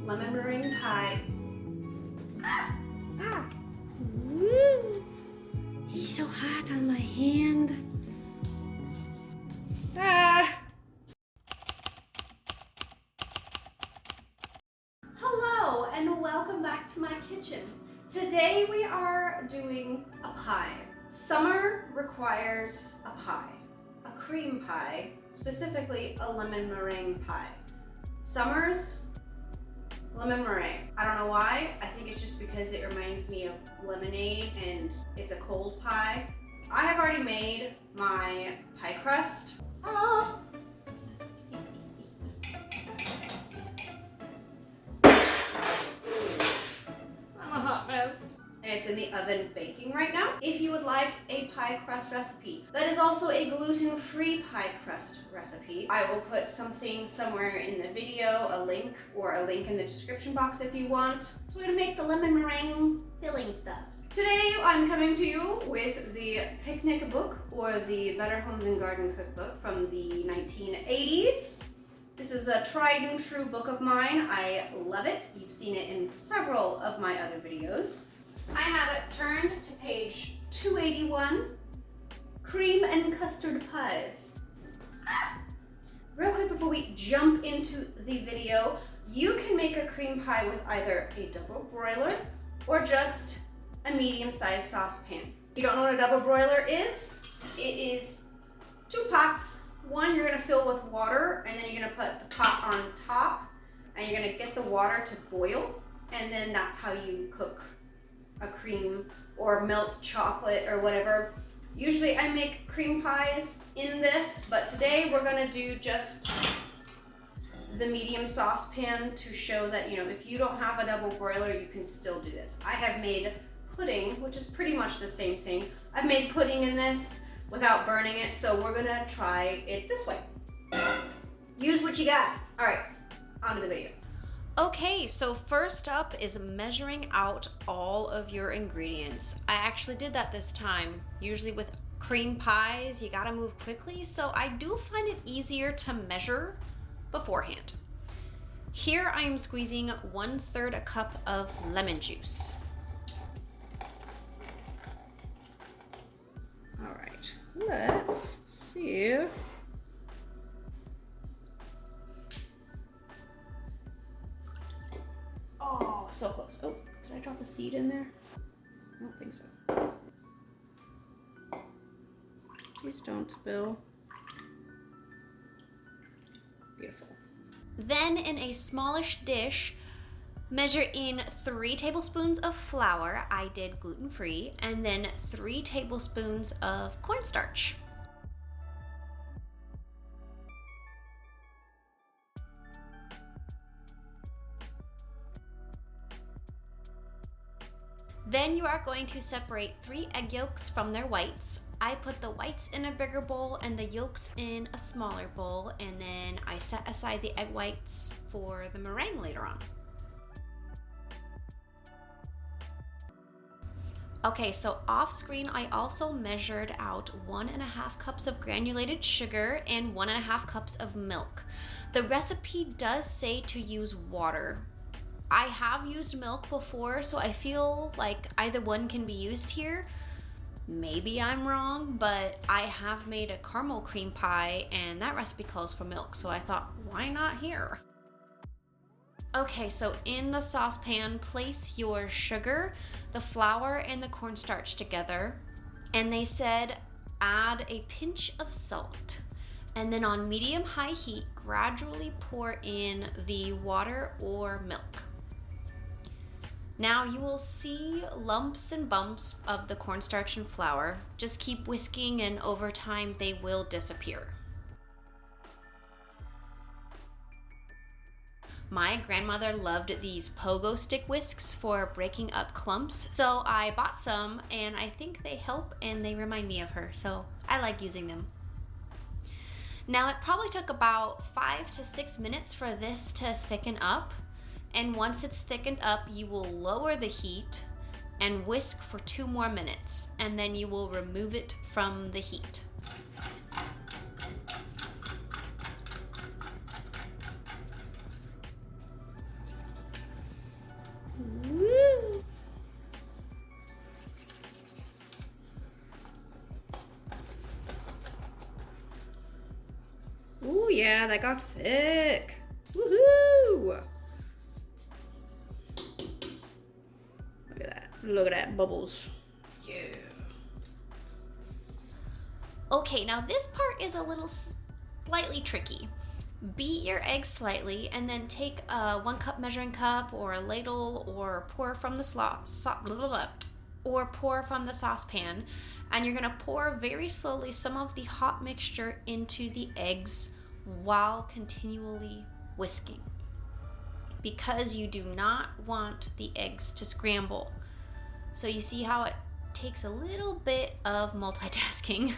lemon meringue pie. Woo. He's so hot on my hand. Hello and welcome back to my kitchen. Today we are doing a pie. Summer requires a pie, a cream pie, specifically a lemon meringue pie. Summers, lemon meringue. I don't know why. I think it's just because it reminds me of lemonade and it's a cold pie. I have already made my pie crust. Oh. I'm a hot mess. And it's in the oven baking right now. If you would like a pie crust recipe, that is also a gluten-free pie crust recipe. I will put something somewhere in the video, a link in the description box if you want. It's a way to make the lemon meringue filling stuff. Today I'm coming to you with the picnic book or the Better Homes and Garden cookbook from the 1980s. This is a tried and true book of mine. I love it. You've seen it in several of my other videos. I have it turned to page 281, Cream and Custard Pies. Real quick before we jump into the video, you can make a cream pie with either a double broiler or just a medium-sized saucepan. If you don't know what a double broiler is, it is 2 pots. One you're gonna fill with water, and then you're gonna put the pot on top, and you're gonna get the water to boil, and then that's how you cook a cream or melt chocolate or whatever. Usually I make cream pies in this, but today we're gonna do just the medium saucepan to show that, you know, if you don't have a double broiler, you can still do this. I have made pudding, which is pretty much the same thing. I've made pudding in this without burning it, so we're gonna try it this way. Use what you got. All right, on to the video. Okay, so first up is measuring out all of your ingredients. I actually did that this time. Usually with cream pies, you gotta move quickly, so I do find it easier to measure beforehand. Here I am squeezing 1/3 a cup of lemon juice. All right, let's see. Oh, so close. Oh, did I drop a seed in there? I don't think so. Please don't spill. Beautiful. Then in a smallish dish, measure in 3 tablespoons of flour. I did gluten-free, and then 3 tablespoons of cornstarch. Then you are going to separate 3 egg yolks from their whites. I put the whites in a bigger bowl and the yolks in a smaller bowl, and then I set aside the egg whites for the meringue later on. Okay, so off screen I also measured out 1.5 cups of granulated sugar and 1.5 cups of milk. The recipe does say to use water. I have used milk before, so I feel like either one can be used here. Maybe I'm wrong, but I have made a caramel cream pie and that recipe calls for milk, so I thought, why not here? Okay, so in the saucepan, place your sugar, the flour, and the cornstarch together, and they said add a pinch of salt. And then on medium-high heat, gradually pour in the water or milk. Now you will see lumps and bumps of the cornstarch and flour. Just keep whisking and over time they will disappear. My grandmother loved these pogo stick whisks for breaking up clumps, so I bought some and I think they help and they remind me of her, so I like using them. Now it probably took about 5 to 6 minutes for this to thicken up. And once it's thickened up, you will lower the heat and whisk for 2 more minutes, and then you will remove it from the heat. Woo. Ooh, yeah, that got thick. Woohoo! Look at that. Look at that, bubbles. Yeah. Okay, now this part is a little slightly tricky. Beat your eggs slightly and then take a 1 cup measuring cup or a ladle or pour from the saucepan, and you're gonna pour very slowly some of the hot mixture into the eggs while continually whisking, because you do not want the eggs to scramble. So you see how it takes a little bit of multitasking.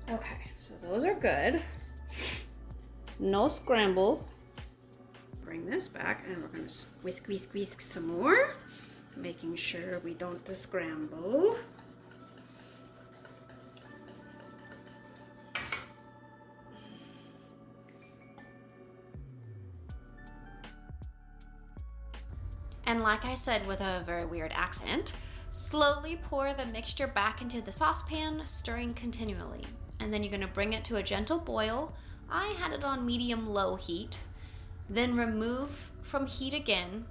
Okay, so those are good. No scramble. Bring this back and we're gonna whisk some more, making sure we don't scramble. And like I said with a very weird accent, slowly pour the mixture back into the saucepan, stirring continually. And then you're gonna bring it to a gentle boil. I had it on medium-low heat. Then remove from heat again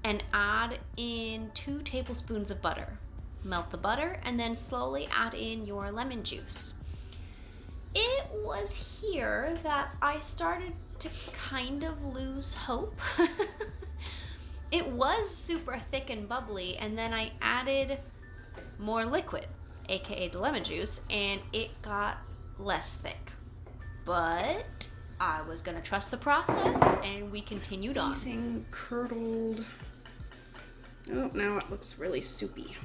and add in 2 tablespoons of butter. Melt the butter and then slowly add in your lemon juice. It was here that I started to kind of lose hope. It was super thick and bubbly, and then I added more liquid, aka the lemon juice, and it got less thick. But I was gonna trust the process, and we continued on. Everything curdled. Oh, now it looks really soupy.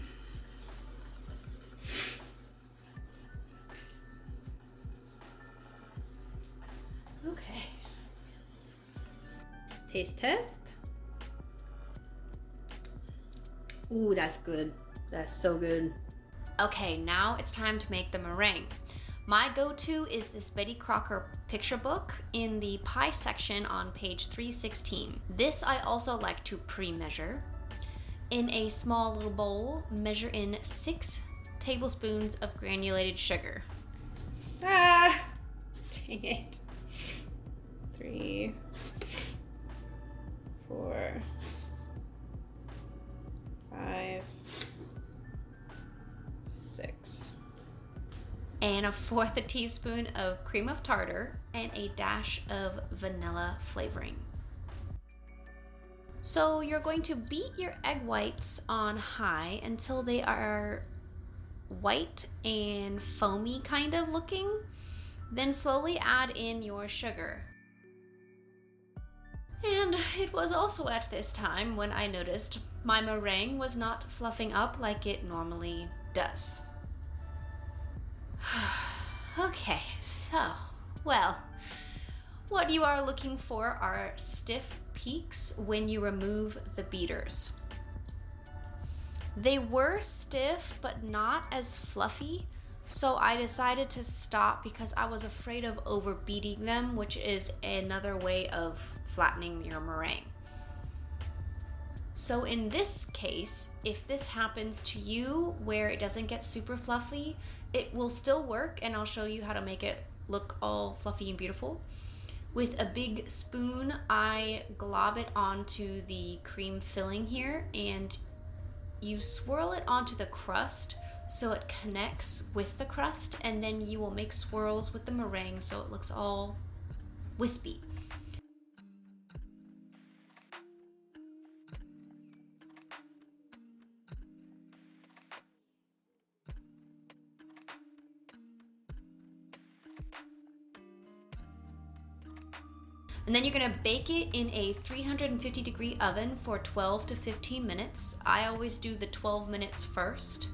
Okay. Taste test. Ooh, that's good. That's so good. Okay, now it's time to make the meringue. My go-to is this Betty Crocker picture book in the pie section on page 316. This I also like to pre-measure. In a small little bowl, measure in 6 tablespoons of granulated sugar. Ah, dang it. 3, 4, 5, 6. And 1/4 teaspoon of cream of tartar and a dash of vanilla flavoring. So you're going to beat your egg whites on high until they are white and foamy kind of looking. Then slowly add in your sugar. And it was also at this time when I noticed my meringue was not fluffing up like it normally does. Okay, so, well, what you are looking for are stiff peaks when you remove the beaters. They were stiff, but not as fluffy, so I decided to stop because I was afraid of overbeating them, which is another way of flattening your meringue. So in this case, if this happens to you where it doesn't get super fluffy, it will still work, and I'll show you how to make it look all fluffy and beautiful. With a big spoon, I glob it onto the cream filling here, and you swirl it onto the crust so it connects with the crust, and then you will make swirls with the meringue so it looks all wispy. And then you're gonna bake it in a 350-degree oven for 12 to 15 minutes. I always do the 12 minutes first.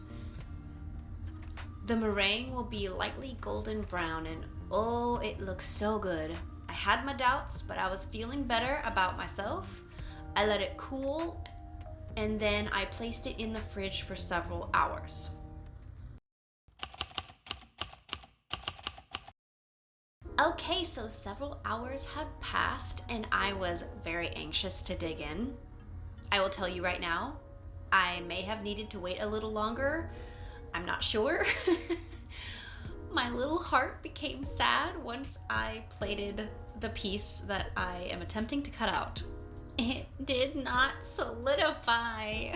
The meringue will be lightly golden brown, and oh, it looks so good. I had my doubts, but I was feeling better about myself. I let it cool, and then I placed it in the fridge for several hours. Okay, so several hours had passed and I was very anxious to dig in. I will tell you right now, I may have needed to wait a little longer. I'm not sure. My little heart became sad once I plated the piece that I am attempting to cut out. It did not solidify.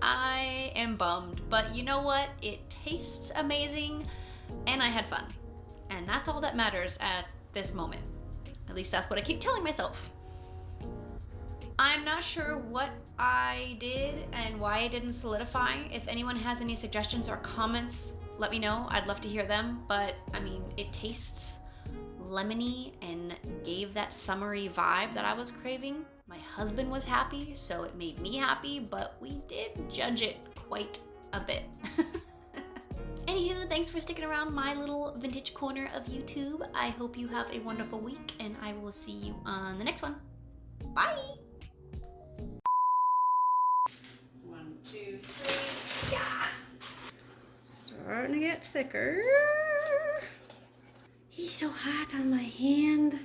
I am bummed, but you know what? It tastes amazing and I had fun. And that's all that matters at this moment. At least that's what I keep telling myself. I'm not sure what I did and why it didn't solidify. If anyone has any suggestions or comments, let me know. I'd love to hear them. But I mean, it tastes lemony and gave that summery vibe that I was craving. My husband was happy, so it made me happy, but we did judge it quite a bit. Anywho, thanks for sticking around my little vintage corner of YouTube. I hope you have a wonderful week, and I will see you on the next one. Bye! 1, 2, 3, yeah! Starting to get thicker. He's so hot on my hand.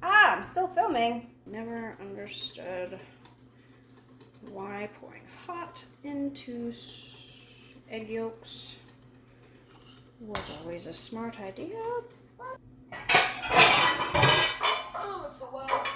I'm still filming. Never understood why pouring hot into egg yolks was always a smart idea. Oh, it's so loud.